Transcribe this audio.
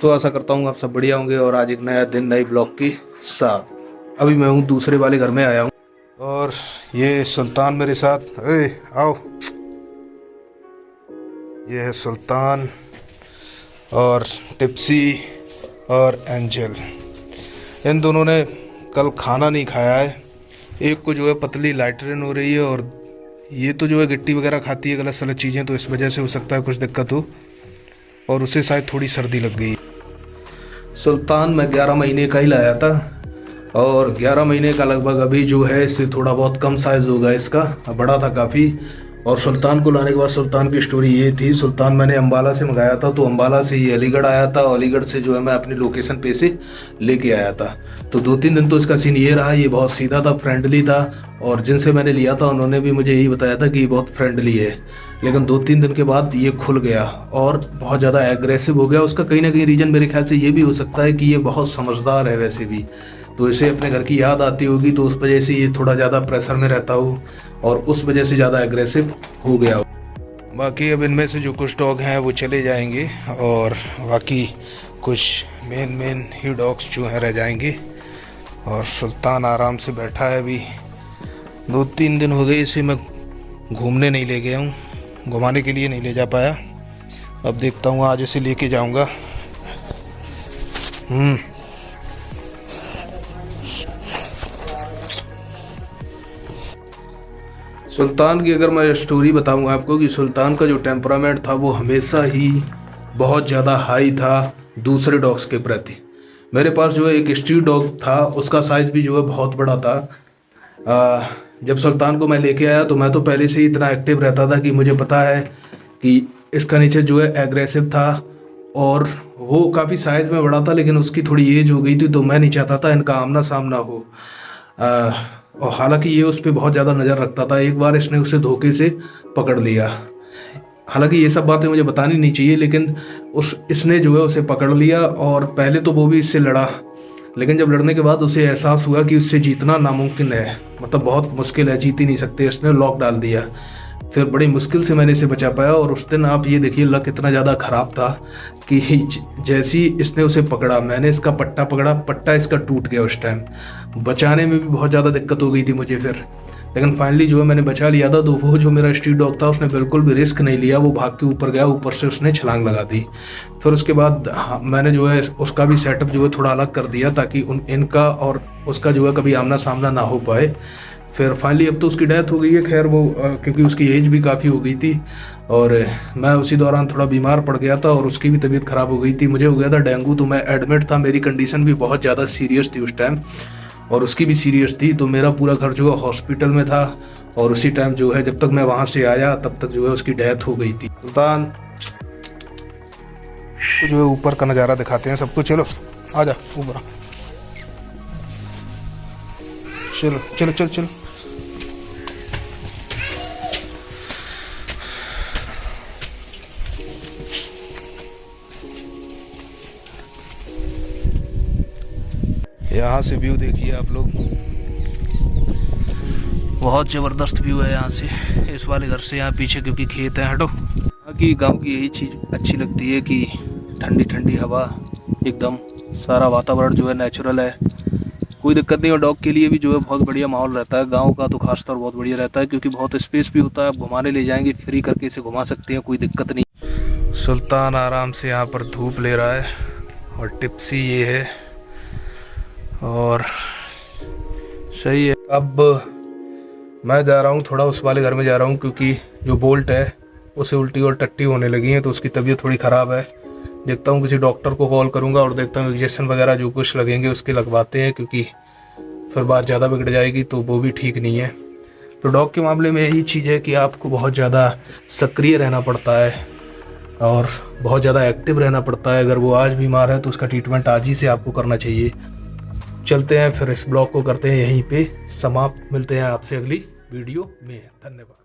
दोस्तों, आशा करता हूँ आप सब बढ़िया होंगे और आज एक नया दिन नई ब्लॉग के साथ। अभी मैं हूँ दूसरे वाले घर में आया हूँ और ये सुल्तान मेरे साथ। आओ, ये है सुल्तान और टिप्सी और एंजल। इन दोनों ने कल खाना नहीं खाया है। एक को जो है पतली लाइटरिन हो रही है और ये तो जो है गिट्टी वगैरह खाती है, गलत सलत चीज़ें, तो इस वजह से हो सकता है कुछ दिक्कत हो और उसे शायद थोड़ी सर्दी लग गई। सुल्तान मैं 11 महीने का ही लाया था और 11 महीने का लगभग अभी जो है इससे थोड़ा बहुत कम साइज़ होगा इसका, बड़ा था काफ़ी। और सुल्तान को लाने के बाद सुल्तान की स्टोरी ये थी, सुल्तान मैंने अम्बाला से मंगाया था, तो अम्बाला से ये अलीगढ़ आया था और अलीगढ़ से जो है मैं अपनी लोकेशन पे से लेके आया था। तो 2-3 दिन तो इसका सीन ये रहा, ये बहुत सीधा था, फ्रेंडली था और जिनसे मैंने लिया था उन्होंने भी मुझे यही बताया था कि ये बहुत फ्रेंडली है। लेकिन 2-3 दिन के बाद ये खुल गया और बहुत ज़्यादा एग्रेसिव हो गया। उसका कहीं ना कहीं रीज़न मेरे ख्याल से ये भी हो सकता है कि ये बहुत समझदार है वैसे भी, तो इसे अपने घर की याद आती होगी, तो उस वजह से ये थोड़ा ज़्यादा प्रेशर में रहता हो और उस वजह से ज़्यादा एग्रेसिव हो गया हो। बाकी अब इनमें से जो कुछ डॉग हैं वो चले जाएंगे और बाकी कुछ मेन ही डॉग्स जो हैं रह जाएंगे। और सुल्तान आराम से बैठा है। अभी 2-3 दिन हो गए इसे मैं घूमने नहीं ले गया हूँ, घुमाने के लिए नहीं ले जा पाया। अब देखता हूँ आज इसे लेके जाऊँगा। सुल्तान की अगर मैं स्टोरी बताऊंगा आपको कि सुल्तान का जो टेम्परामेंट था वो हमेशा ही बहुत ज़्यादा हाई था दूसरे डॉग्स के प्रति। मेरे पास जो है एक स्ट्रीट डॉग था, उसका साइज़ भी जो है बहुत बड़ा था। जब सुल्तान को मैं लेके आया तो मैं तो पहले से ही इतना एक्टिव रहता था कि मुझे पता है कि इसका नेचर जो है एग्रेसिव था और वो काफ़ी साइज़ में बड़ा था, लेकिन उसकी थोड़ी एज हो गई थी तो मैं नहीं चाहता था इनका आमना सामना हो। और हालांकि ये उस पर बहुत ज़्यादा नज़र रखता था। एक बार इसने उसे धोखे से पकड़ लिया, हालांकि ये सब बातें मुझे बतानी नहीं चाहिए, लेकिन इसने जो है उसे पकड़ लिया और पहले तो वो भी इससे लड़ा, लेकिन जब लड़ने के बाद उसे एहसास हुआ कि उससे जीतना नामुमकिन है, मतलब बहुत मुश्किल है, जीत ही नहीं सकते। इसने लॉक डाल दिया। फिर बड़ी मुश्किल से मैंने इसे बचा पाया और उस दिन आप ये देखिए लक इतना ज़्यादा ख़राब था कि जैसी इसने उसे पकड़ा, मैंने इसका पट्टा पकड़ा, पट्टा इसका टूट गया। उस टाइम बचाने में भी बहुत ज़्यादा दिक्कत हो गई थी मुझे फिर, लेकिन फाइनली जो है मैंने बचा लिया था। तो वो जो मेरा स्ट्रीट डॉग था उसने बिल्कुल भी रिस्क नहीं लिया, वो भाग के ऊपर गया, ऊपर से उसने छलांग लगा दी। फिर उसके बाद मैंने जो है उसका भी सेटअप जो है थोड़ा अलग कर दिया ताकि इनका और उसका जो है कभी आमना सामना ना हो पाए। फिर फाइनली अब तो उसकी डेथ हो गई है, खैर वो क्योंकि उसकी एज भी काफ़ी हो गई थी और मैं उसी दौरान थोड़ा बीमार पड़ गया था और उसकी भी तबीयत ख़राब हो गई थी। मुझे हो गया था डेंगू, तो मैं एडमिट था, मेरी कंडीशन भी बहुत ज़्यादा सीरियस थी उस टाइम और उसकी भी सीरियस थी। तो मेरा पूरा घर जो है हॉस्पिटल में था और उसी टाइम जो है जब तक मैं वहाँ से आया तब तक जो है उसकी डेथ हो गई थी। सुल्तान जो है ऊपर का नज़ारा दिखाते हैं सबको। चलो आजा ऊपर, चलो चलो चलो चलो। यहाँ से व्यू देखिए आप लोग, बहुत ज़बरदस्त व्यू है यहाँ से, इस वाले घर से। यहाँ पीछे क्योंकि खेत है, हटो। बाकी गांव की यही चीज़ अच्छी लगती है कि ठंडी ठंडी हवा, एकदम सारा वातावरण जो है नेचुरल है, कोई दिक्कत नहीं। और डॉग के लिए भी जो है बहुत बढ़िया माहौल रहता है। गांव का तो खासतौर बहुत बढ़िया रहता है क्योंकि बहुत स्पेस भी होता है, आप घुमाने ले जाएंगे, फ्री करके इसे घुमा सकते हैं, कोई दिक्कत नहीं। सुल्तान आराम से यहाँ पर धूप ले रहा है और टिप्सी ये है और सही है। अब मैं जा रहा हूँ थोड़ा उस वाले घर में जा रहा हूँ क्योंकि जो बोल्ट है उसे उल्टी और टट्टी होने लगी है, तो उसकी तबीयत थोड़ी ख़राब है। देखता हूँ किसी डॉक्टर को कॉल करूँगा और देखता हूँ इंजेक्शन वगैरह जो कुछ लगेंगे उसके लगवाते हैं, क्योंकि फिर बात ज़्यादा बिगड़ जाएगी तो वो भी ठीक नहीं है। तो डॉग के मामले में यही चीज़ है कि आपको बहुत ज़्यादा सक्रिय रहना पड़ता है और बहुत ज़्यादा एक्टिव रहना पड़ता है। अगर वो आज बीमार है तो उसका ट्रीटमेंट आज ही से आपको करना चाहिए। चलते हैं फिर, इस ब्लॉग को करते हैं यहीं पे समाप्त। मिलते हैं आपसे अगली वीडियो में। धन्यवाद।